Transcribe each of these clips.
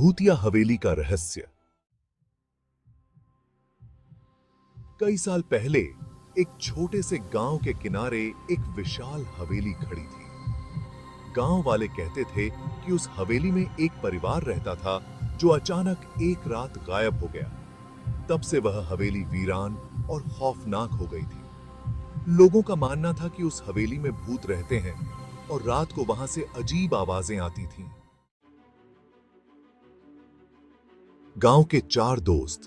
भूतिया हवेली का रहस्य। कई साल पहले एक छोटे से गांव के किनारे एक विशाल हवेली खड़ी थी। गांव वाले कहते थे कि उस हवेली में एक परिवार रहता था जो अचानक एक रात गायब हो गया। तब से वह हवेली वीरान और खौफनाक हो गई थी। लोगों का मानना था कि उस हवेली में भूत रहते हैं और रात को वहां से अजीब आवाजें आती थीं। गांव के 4 दोस्त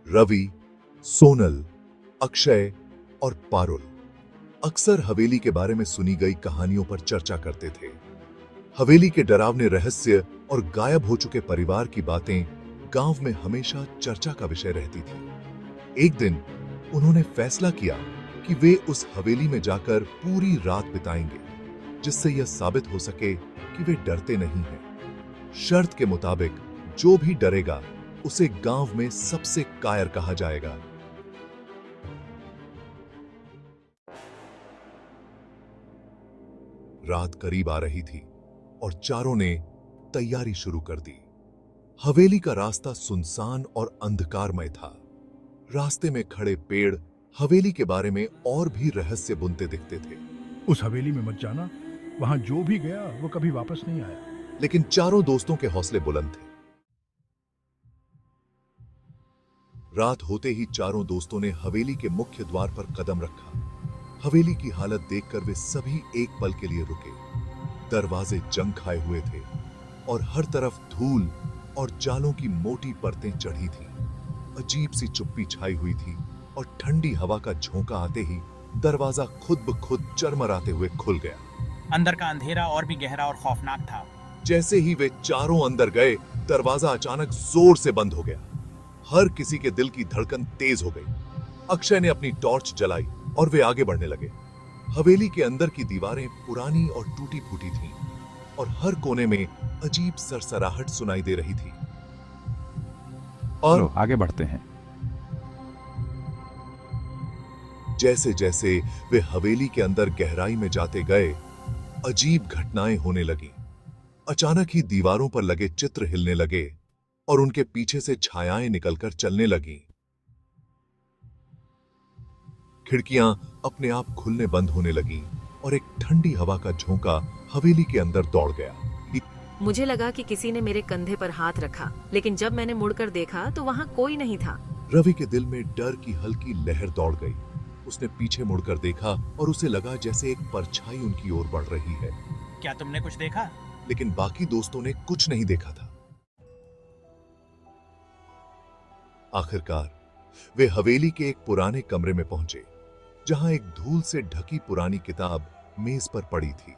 रवि, सोनल, अक्षय और पारुल अक्सर हवेली के बारे में सुनी गई कहानियों पर चर्चा करते थे। हवेली के डरावने रहस्य और गायब हो चुके परिवार की बातें गांव में हमेशा चर्चा का विषय रहती थी। एक दिन उन्होंने फैसला किया कि वे उस हवेली में जाकर पूरी रात बिताएंगे, जिससे यह साबित हो सके कि वे डरते नहीं हैं। शर्त के मुताबिक जो भी डरेगा उसे गांव में सबसे कायर कहा जाएगा। रात करीब आ रही थी और चारों ने तैयारी शुरू कर दी। हवेली का रास्ता सुनसान और अंधकारमय था। रास्ते में खड़े पेड़ हवेली के बारे में और भी रहस्य बुनते दिखते थे। उस हवेली में मत जाना, वहां जो भी गया वो कभी वापस नहीं आया। लेकिन चारों दोस्तों के हौसले बुलंद थे। रात होते ही चारों दोस्तों ने हवेली के मुख्य द्वार पर कदम रखा। हवेली की हालत देखकर वे सभी एक पल के लिए रुके। दरवाजे जंग खाए हुए थे और हर तरफ धूल और जालों की मोटी परतें चढ़ी थीं। अजीब सी चुप्पी छाई हुई थी और ठंडी हवा का झोंका आते ही दरवाजा खुद ब खुद चरमराते हुए खुल गया। अंदर का अंधेरा और भी गहरा और खौफनाक था। जैसे ही वे चारों अंदर गए, दरवाजा अचानक जोर से बंद हो गया। हर किसी के दिल की धड़कन तेज हो गई। अक्षय ने अपनी टॉर्च जलाई और वे आगे बढ़ने लगे। हवेली के अंदर की दीवारें पुरानी और टूटी फूटी थीं और हर कोने में अजीब सरसराहट सुनाई दे रही थी। और आगे बढ़ते हैं। जैसे जैसे वे हवेली के अंदर गहराई में जाते गए, अजीब घटनाएं होने लगीं। अचानक ही दीवारों पर लगे चित्र हिलने लगे और उनके पीछे से छायाएं निकलकर चलने लगीं। खिड़कियां अपने आप खुलने बंद होने लगीं और एक ठंडी हवा का झोंका हवेली के अंदर दौड़ गया। मुझे लगा कि किसी ने मेरे कंधे पर हाथ रखा, लेकिन जब मैंने मुड़कर देखा तो वहाँ कोई नहीं था। रवि के दिल में डर की हल्की लहर दौड़ गई। उसने पीछे मुड़कर देखा और उसे लगा जैसे एक परछाई उनकी ओर बढ़ रही है। क्या तुमने कुछ देखा? लेकिन बाकी दोस्तों ने कुछ नहीं देखा था। आखिरकार वे हवेली के एक पुराने कमरे में पहुंचे, जहां एक धूल से ढकी पुरानी किताब मेज पर पड़ी थी।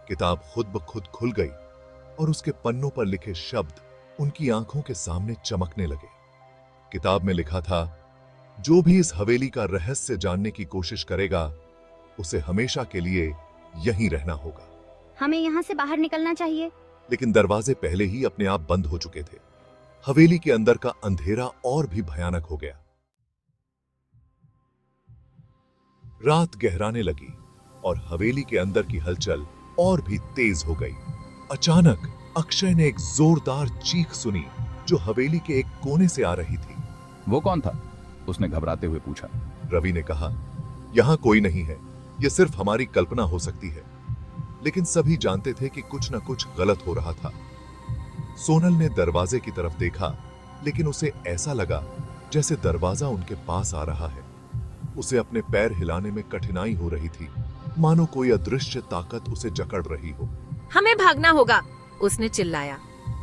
किताब खुद ब खुद खुल गई और उसके पन्नों पर लिखे शब्द उनकी आंखों के सामने चमकने लगे। किताब में लिखा था, जो भी इस हवेली का रहस्य जानने की कोशिश करेगा, उसे हमेशा के लिए यहीं रहना होगा। हमें यहाँ से बाहर निकलना चाहिए। लेकिन दरवाजे पहले ही अपने आप बंद हो चुके थे। हवेली के अंदर का अंधेरा और भी भयानक हो गया। रात गहराने लगी और हवेली के अंदर की हलचल और भी तेज हो गई। अचानक अक्षय ने एक जोरदार चीख सुनी जो हवेली के एक कोने से आ रही थी। वो कौन था? उसने घबराते हुए पूछा। रवि ने कहा, यहां कोई नहीं है, यह सिर्फ हमारी कल्पना हो सकती है। लेकिन सभी जानते थे कि कुछ न कुछ गलत हो रहा था। सोनल ने दरवाजे की तरफ देखा, लेकिन उसे ऐसा लगा जैसे दरवाजा उनके पास आ रहा है। उसे अपने पैर हिलाने में कठिनाई हो रही थी, मानो कोई अदृश्य ताकत उसे जकड़ रही हो। हमें भागना होगा, उसने चिल्लाया।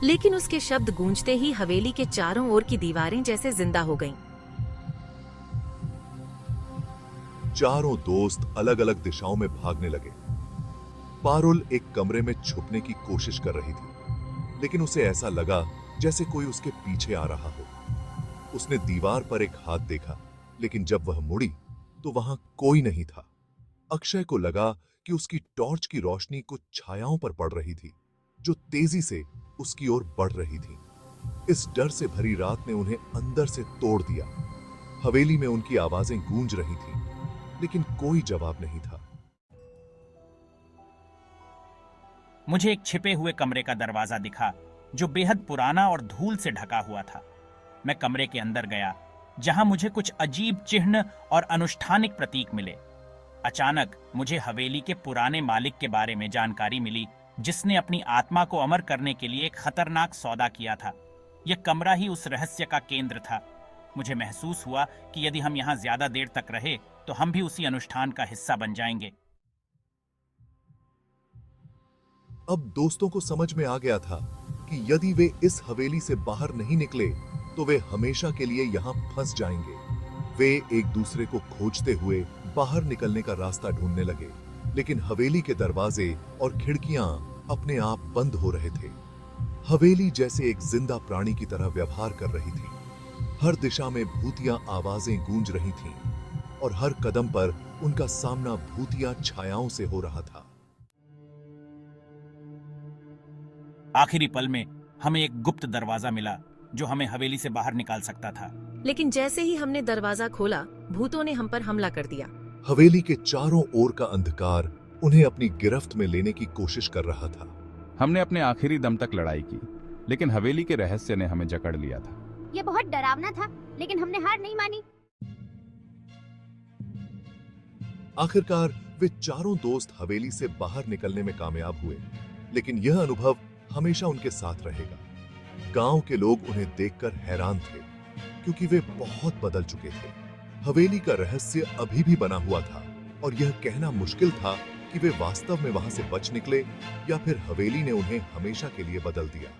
लेकिन उसके शब्द गूंजते ही हवेली के चारों ओर की दीवारें जैसे जिंदा हो गईं। चारों दोस्त अलग अलग दिशाओं में भागने लगे। पारुल एक कमरे में छुपने की कोशिश कर रही थी, लेकिन उसे ऐसा लगा जैसे कोई उसके पीछे आ रहा हो। उसने दीवार पर एक हाथ देखा, लेकिन जब वह मुड़ी तो वहां कोई नहीं था। अक्षय को लगा कि उसकी टॉर्च की रोशनी कुछ छायाओं पर पड़ रही थी, जो तेजी से उसकी ओर बढ़ रही थी। इस डर से भरी रात ने उन्हें अंदर से तोड़ दिया। हवेली में उनकी आवाजें गूंज रही थीं, लेकिन कोई जवाब नहीं था। मुझे एक छिपे हुए कमरे का दरवाजा दिखा। जो बेहद पुराना और धूल से ढका हुआ था। मैं कमरे के अंदर गया, जहां मुझे कुछ अजीब चिन्ह और अनुष्ठानिक प्रतीक मिले। अचानक मुझे हवेली के पुराने मालिक के बारे में जानकारी मिली, जिसने अपनी आत्मा को अमर करने के लिए एक खतरनाक सौदा किया था। यह कमरा ही उस रहस्य का केंद्र था। मुझे महसूस हुआ कि यदि हम यहाँ ज्यादा देर तक रहे तो हम भी उसी अनुष्ठान का हिस्सा बन जाएंगे। अब दोस्तों को समझ में आ गया था कि यदि वे इस हवेली से बाहर नहीं निकले तो वे हमेशा के लिए यहाँ फंस जाएंगे। वे एक दूसरे को खोजते हुए बाहर निकलने का रास्ता ढूंढने लगे, लेकिन हवेली के दरवाजे और खिड़कियां अपने आप बंद हो रहे थे। हवेली जैसे एक जिंदा प्राणी की तरह व्यवहार कर रही थी। हर दिशा में भूतिया आवाजें गूंज रही थीं और हर कदम पर उनका सामना भूतिया छायाओं से हो रहा था। आखिरी पल में हमें एक गुप्त दरवाजा मिला जो हमें हवेली से बाहर निकाल सकता था। लेकिन जैसे ही हमने दरवाजा खोला, भूतों ने हम पर हमला कर दिया। हवेली के चारों ओर का अंधकार उन्हें अपनी गिरफ्त में लेने की कोशिश कर रहा था। हमने अपने आखिरी दम तक लड़ाई की, लेकिन हवेली के रहस्य ने हमें जकड़ लिया था। ये बहुत डरावना था, लेकिन हमने हार नहीं मानी। आखिरकार वे चारों दोस्त हवेली से बाहर निकलने में कामयाब हुए, लेकिन यह अनुभव हमेशा उनके साथ रहेगा। गांव के लोग उन्हें देखकर हैरान थे, क्योंकि वे बहुत बदल चुके थे। हवेली का रहस्य अभी भी बना हुआ था और यह कहना मुश्किल था कि वे वास्तव में वहां से बच निकले या फिर हवेली ने उन्हें हमेशा के लिए बदल दिया।